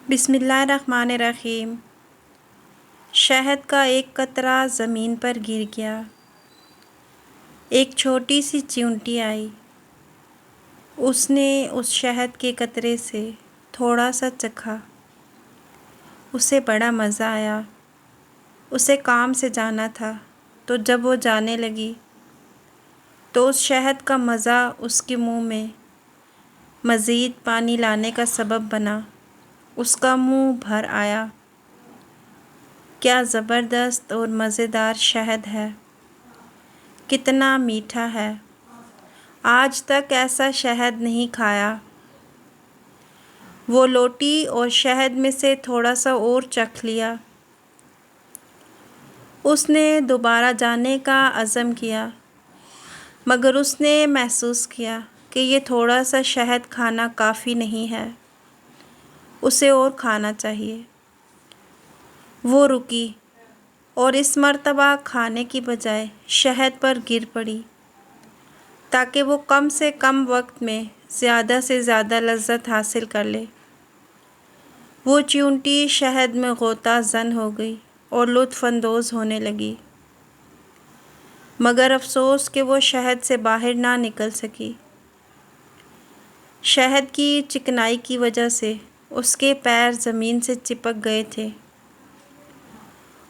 بسم اللہ الرحمن الرحیم۔ شہد کا ایک قطرہ زمین پر گر گیا۔ ایک چھوٹی سی چیونٹی آئی۔ اس نے اس شہد کے قطرے سے تھوڑا سا چکھا۔ اسے بڑا مزہ آیا۔ اسے کام سے جانا تھا، تو جب وہ جانے لگی تو اس شہد کا مزہ اس کے منہ میں مزید پانی لانے کا سبب بنا۔ اس کا منہ بھر آیا۔ کیا زبردست اور مزیدار شہد ہے! کتنا میٹھا ہے! آج تک ایسا شہد نہیں کھایا۔ وہ لوٹی اور شہد میں سے تھوڑا سا اور چکھ لیا۔ اس نے دوبارہ جانے کا عزم کیا، مگر اس نے محسوس کیا کہ یہ تھوڑا سا شہد کھانا کافی نہیں ہے، اسے اور کھانا چاہیے۔ وہ رکی اور اس مرتبہ کھانے کی بجائے شہد پر گر پڑی تاکہ وہ کم سے کم وقت میں زیادہ سے زیادہ لذت حاصل کر لے۔ وہ چیونٹی شہد میں غوطہ زن ہو گئی اور لطف اندوز ہونے لگی، مگر افسوس کہ وہ شہد سے باہر نہ نکل سکی۔ شہد کی چکنائی کی وجہ سے اس کے پیر زمین سے چپک گئے تھے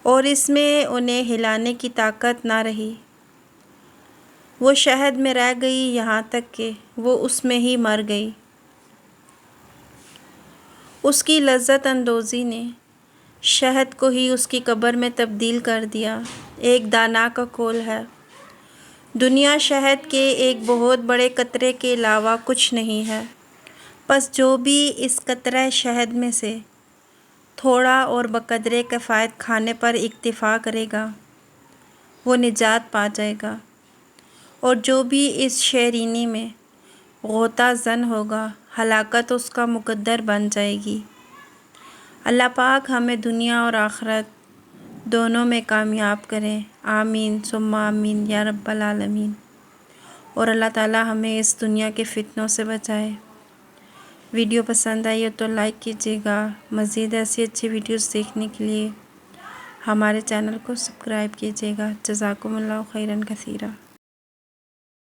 اور اس میں انہیں ہلانے کی طاقت نہ رہی۔ وہ شہد میں رہ گئی یہاں تک کہ وہ اس میں ہی مر گئی۔ اس کی لذت اندوزی نے شہد کو ہی اس کی قبر میں تبدیل کر دیا۔ ایک دانا کا قول ہے، دنیا شہد کے ایک بہت بڑے قطرے کے علاوہ کچھ نہیں ہے۔ پس جو بھی اس قطرہ شہد میں سے تھوڑا اور بقدرِ کفایت کھانے پر اکتفا کرے گا، وہ نجات پا جائے گا، اور جو بھی اس شیرینی میں غوطہ زن ہوگا، ہلاکت اس کا مقدر بن جائے گی۔ اللہ پاک ہمیں دنیا اور آخرت دونوں میں کامیاب کریں، آمین ثم آمین یا رب العالمین۔ اور اللہ تعالی ہمیں اس دنیا کے فتنوں سے بچائے۔ ویڈیو پسند آئی ہو تو لائک کیجیے گا۔ مزید ایسی اچھی ویڈیوز دیکھنے کے لیے ہمارے چینل کو سبسکرائب کیجیے گا۔ جزاکم اللہ خیرا کثیرا۔